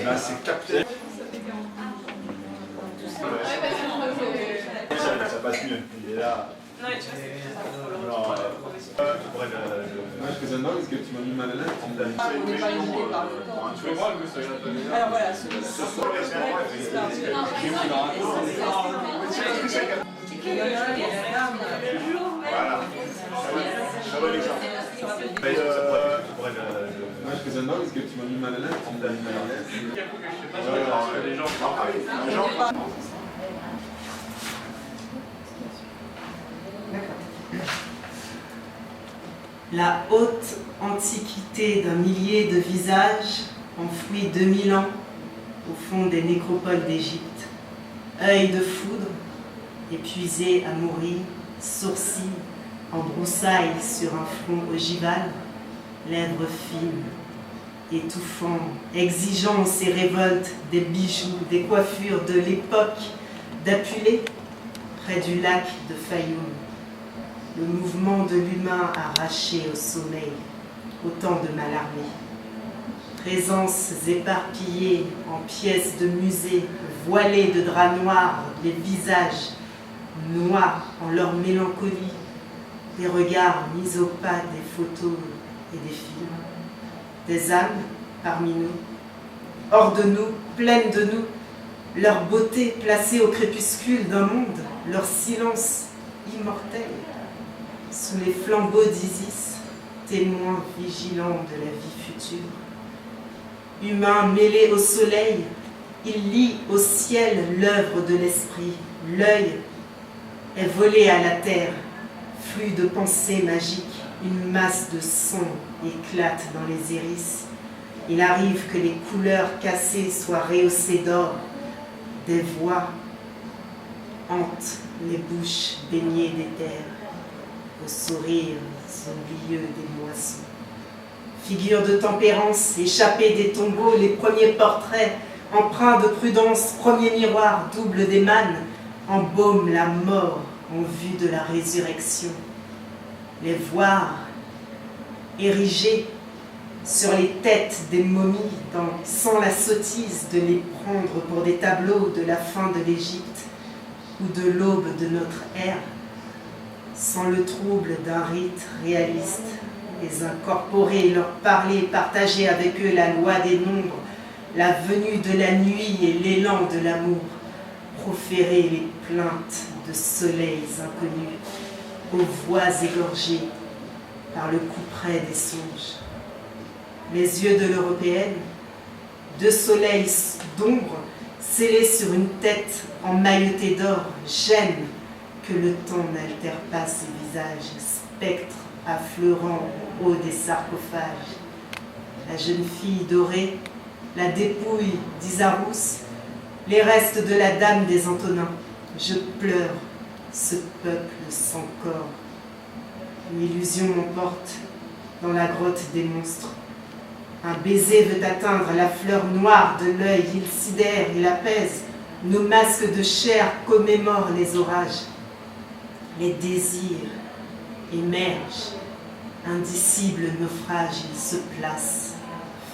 Là, c'est capté. Ça passe mieux. Il est là. Non, mais tu vois, c'est Moi, je fais un noise que tu m'as mis mal à l'aise. on n'est pas limité par le temps. Alors voilà, ce soir, Moi, je fais un noise que tu m'as mis mal à l'aise. On t'a mis mal à l'aise. La haute antiquité d'un millier de visages enfouis 2000 ans au fond des nécropoles d'Égypte. Œil de foudre, épuisé à mourir, sourcils en broussailles sur un front ogival, lèvres fines, étouffant, exigeance et révolte des bijoux, des coiffures de l'époque d'Apulée, près du lac de Fayoum. Le mouvement de l'humain arraché au sommeil, autant de Mallarmé. Présences éparpillées en pièces de musée, voilées de draps noirs, les visages noirs en leur mélancolie, des regards mis au pas des photos et des films, des âmes parmi nous, hors de nous, pleines de nous, leur beauté placée au crépuscule d'un monde, leur silence immortel, sous les flambeaux d'Isis, témoins vigilants de la vie future. Humain mêlé au soleil, il lie au ciel l'œuvre de l'esprit. L'œil est volé à la terre, flux de pensées magiques, une masse de sons éclate dans les iris. Il arrive que les couleurs cassées soient rehaussées d'or, des voix hantent les bouches baignées d'éther, aux sourires au milieu des moissons. Figures de tempérance, échappées des tombeaux, les premiers portraits, empreints de prudence, premier miroir, double des mânes, embaument la mort en vue de la résurrection. Les voir érigés sur les têtes des momies, sans la sottise de les prendre pour des tableaux de la fin de l'Égypte ou de l'aube de notre ère, sans le trouble d'un rite réaliste, les incorporer, leur parler, partager avec eux la loi des nombres, la venue de la nuit et l'élan de l'amour, proférer les plaintes de soleils inconnus, aux voix égorgées par le couperet des songes. Les yeux de l'Européenne, deux soleils d'ombre scellés sur une tête emmaillotée d'or, gênent que le temps n'altère pas ses visages, spectres affleurant au haut des sarcophages. La jeune fille dorée, la dépouille d'Isarous, les restes de la dame des Antonins. Je pleure ce peuple sans corps. Une illusion m'emporte dans la grotte des monstres. Un baiser veut atteindre la fleur noire de l'œil, il sidère, il apaise. Nos masques de chair commémorent les orages. Les désirs émergent, indicibles naufrages, ils se placent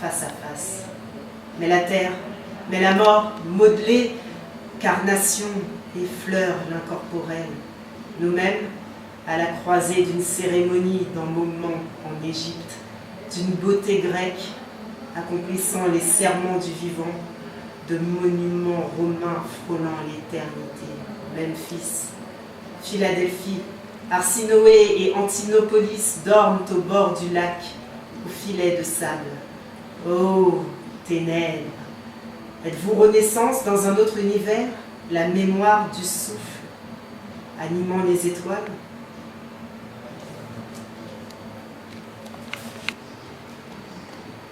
face à face. Mais la terre, mais la mort, modelée, carnation effleure l'incorporel. Nous-mêmes, à la croisée d'une cérémonie d'embaumement en Égypte, d'une beauté grecque, accomplissant les serments du vivant, de monuments romains frôlant l'éternité. Memphis, Philadelphie, Arsinoé et Antinopolis dorment au bord du lac, au filet de sable. Oh, ténèbres! Êtes-vous renaissance dans un autre univers, la mémoire du souffle, animant les étoiles?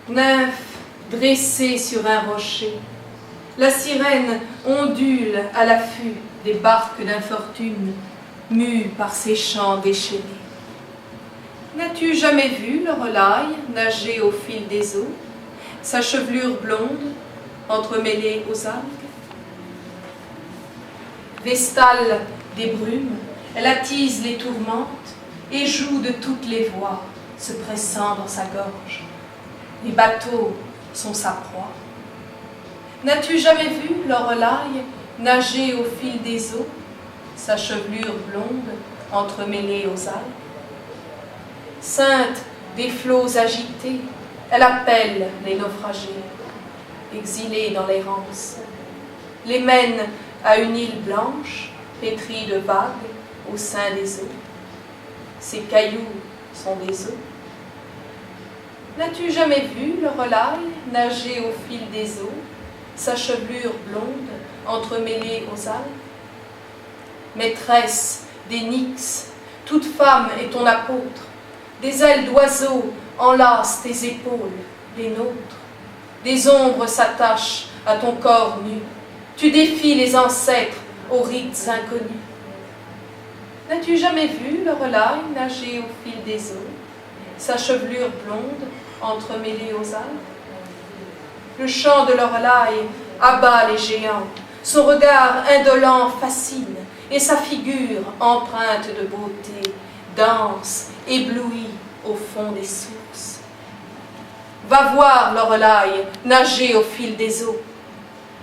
Nymphe dressée sur un rocher, la sirène ondule à l'affût des barques d'infortune, mue par ses chants déchaînés. N'as-tu jamais vu le relaille nager au fil des eaux, sa chevelure blonde entremêlée aux algues? Vestale des brumes, elle attise les tourmentes et joue de toutes les voix, se pressant dans sa gorge. Les bateaux sont sa proie. N'as-tu jamais vu Lorelai nager au fil des eaux, sa chevelure blonde entremêlée aux algues? Sainte des flots agités, elle appelle les naufragés, exilés dans l'errance, les mène à une île blanche, pétrie de vagues au sein des eaux. Ces cailloux sont des eaux. N'as-tu jamais vu Lorelai nager au fil des eaux, sa chevelure blonde entremêlée aux algues? Maîtresse des Nyx, toute femme est ton apôtre, des ailes d'oiseaux enlacent tes épaules, les nôtres. Des ombres s'attachent à ton corps nu, tu défies les ancêtres aux rites inconnus. N'as-tu jamais vu Lorelai nager au fil des eaux, sa chevelure blonde entremêlée aux algues? Le chant de Lorelai abat les géants, son regard indolent fascine, et sa figure empreinte de beauté danse, éblouie au fond des sources. Va voir Lorelai nager au fil des eaux,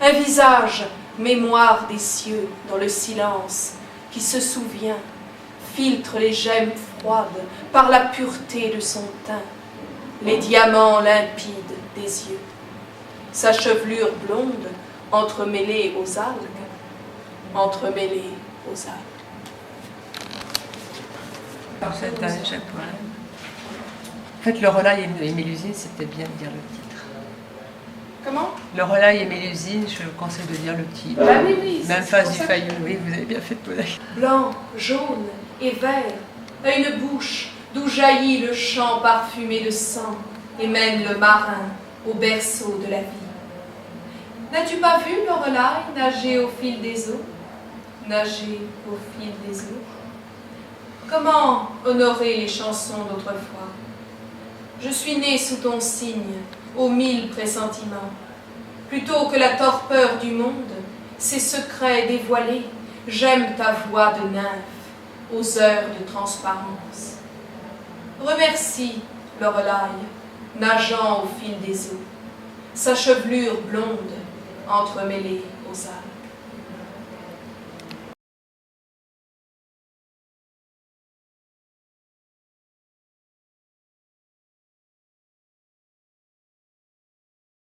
un visage, mémoire des cieux dans le silence, qui se souvient, filtre les gemmes froides par la pureté de son teint, les diamants limpides des yeux. Sa chevelure blonde entremêlée aux algues, entremêlée aux algues. C'est un japonais. En fait, Lorelai et Mélusine, c'était bien de dire le titre. Comment? Lorelai et Mélusine, je vous conseille de dire le titre. Ah oui, oui. Même face du faillot, oui, vous avez bien fait de poser. Blanc, jaune et vert, à une bouche d'où jaillit le chant parfumé de sang et mène le marin au berceau de la vie. N'as-tu pas vu Lorelai nager au fil des eaux? Nager au fil des eaux? Comment honorer les chansons d'autrefois? Je suis née sous ton signe, aux 1000 pressentiments. Plutôt que la torpeur du monde, ses secrets dévoilés, j'aime ta voix de nymphe, aux heures de transparence. Remercie Lorelai, nageant au fil des eaux, sa chevelure blonde entremêlée aux algues.